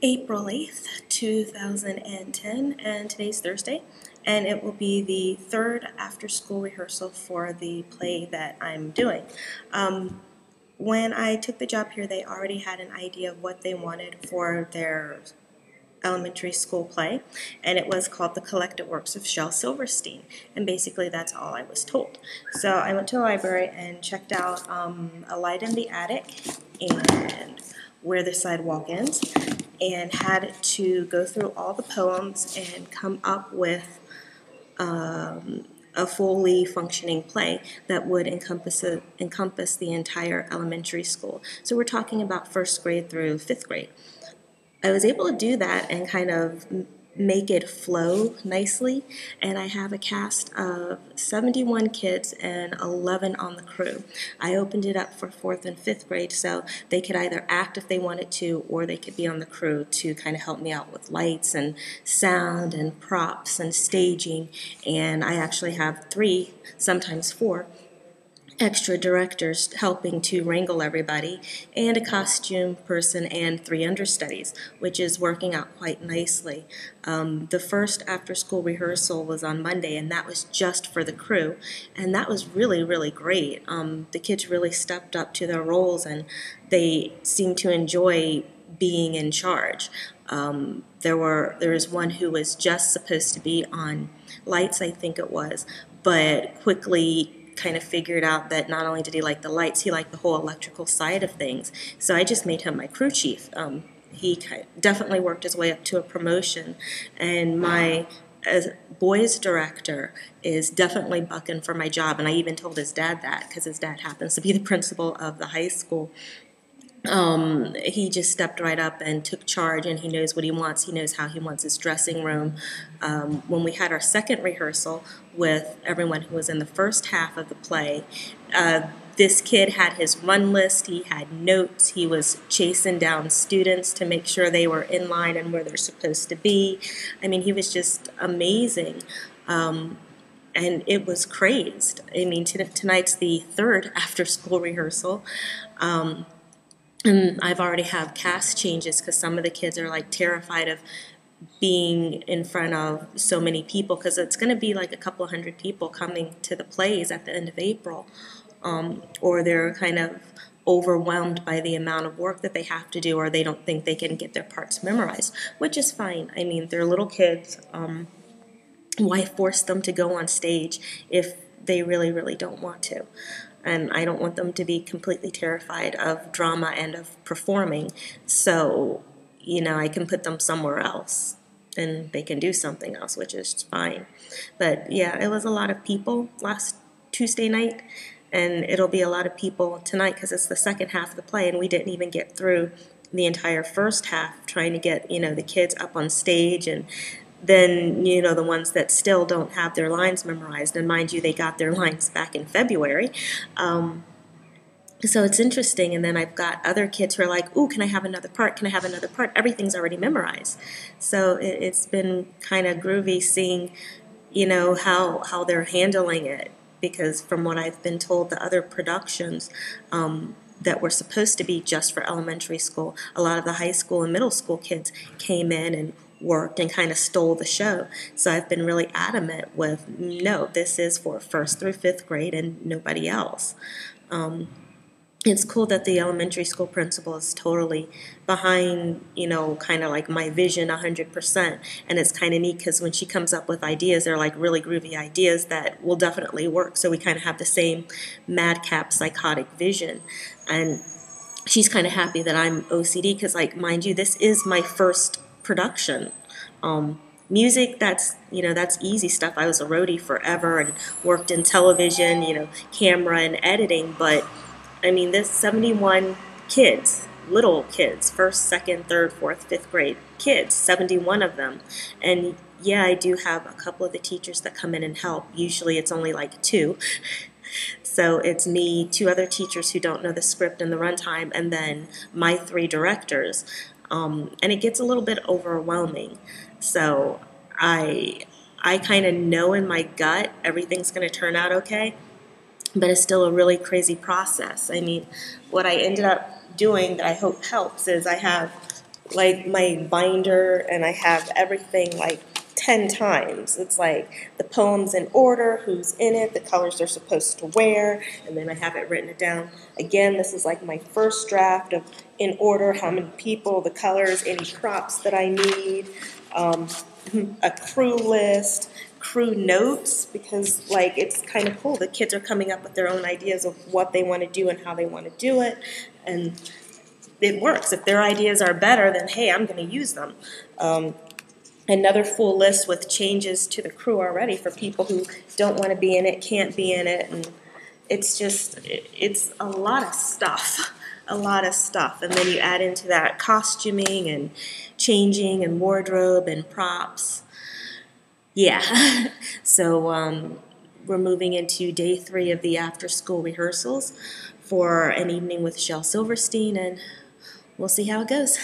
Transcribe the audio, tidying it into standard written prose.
April 8th, 2010, and today's Thursday, and it will be the third after-school rehearsal for the play that I'm doing. When I took the job here, they already had an idea of what they wanted for their elementary school play, and it was called The Collected Works of Shel Silverstein, and basically that's all I was told. So I went to the library and checked out A Light in the Attic and Where the Sidewalk Ends, and had to go through all the poems and come up with a fully functioning play that would encompass the entire elementary school. So we're talking about first grade through fifth grade. I was able to do that and kind of make it flow nicely, and I have a cast of 71 kids and 11 on the crew. I opened it up for fourth and fifth grade, so they could either act if they wanted to, or they could be on the crew to kind of help me out with lights and sound and props and staging. And I actually have 3, sometimes 4, extra directors helping to wrangle everybody, and a costume person and 3 understudies, which is working out quite nicely. The first after-school rehearsal was on Monday, and that was just for the crew, and that was really, really great. The kids really stepped up to their roles, and they seemed to enjoy being in charge. There was one who was just supposed to be on lights, I think it was, but quickly kind of figured out that not only did he like the lights, he liked the whole electrical side of things. So I just made him my crew chief. He definitely worked his way up to a promotion, and my boys director is definitely bucking for my job, and I even told his dad that because his dad happens to be the principal of the high school. He just stepped right up and took charge, and he knows what he wants. He knows how he wants his dressing room. When we had our second rehearsal with everyone who was in the first half of the play, this kid had his run list, he had notes, he was chasing down students to make sure they were in line and where they're supposed to be. I mean, he was just amazing. And it was crazed. I mean, tonight's the third after-school rehearsal. And I've already have cast changes because some of the kids are like terrified of being in front of so many people, because it's going to be like a couple hundred people coming to the plays at the end of April, or they're kind of overwhelmed by the amount of work that they have to do, or they don't think they can get their parts memorized, which is fine. I mean, they're little kids. Why force them to go on stage if they really, really don't want to? And I don't want them to be completely terrified of drama and of performing. So, I can put them somewhere else and they can do something else, which is fine. But yeah, it was a lot of people last Tuesday night, and it'll be a lot of people tonight because it's the second half of the play, and we didn't even get through the entire first half trying to get, the kids up on stage, and then, the ones that still don't have their lines memorized. And mind you, they got their lines back in February. So it's interesting. And then I've got other kids who are like, ooh, can I have another part? Can I have another part? Everything's already memorized. So it's been kind of groovy seeing, how they're handling it. Because from what I've been told, the other productions that were supposed to be just for elementary school, a lot of the high school and middle school kids came in and worked and kind of stole the show. So I've been really adamant with, no, this is for first through fifth grade and nobody else. It's cool that the elementary school principal is totally behind, kind of like my vision 100%. And it's kind of neat because when she comes up with ideas, they're like really groovy ideas that will definitely work. So we kind of have the same madcap psychotic vision. And she's kind of happy that I'm OCD because, like, mind you, this is my first production. Music, that's easy stuff. I was a roadie forever and worked in television, camera and editing. But I mean, this 71 kids, little kids, first, second, third, fourth, fifth grade kids, 71 of them. And yeah, I do have a couple of the teachers that come in and help. Usually it's only like 2. So it's me, 2 other teachers who don't know the script and the runtime, and then my 3 directors. And it gets a little bit overwhelming. So I kind of know in my gut everything's going to turn out okay, but it's still a really crazy process. I mean, what I ended up doing that I hope helps is I have like my binder, and I have everything like 10 times. It's like the poem's in order, who's in it, the colors they're supposed to wear, and then I have it written down. Again, this is like my first draft of in order, how many people, the colors, any props that I need, a crew list, crew notes, because like it's kind of cool. The kids are coming up with their own ideas of what they want to do and how they want to do it, and it works. If their ideas are better, then hey, I'm going to use them. Another full list with changes to the crew already for people who don't want to be in it, can't be in it, and it's a lot of stuff, a lot of stuff. And then you add into that costuming and changing and wardrobe and props. Yeah, so we're moving into day 3 of the after-school rehearsals for an evening with Shel Silverstein, and we'll see how it goes.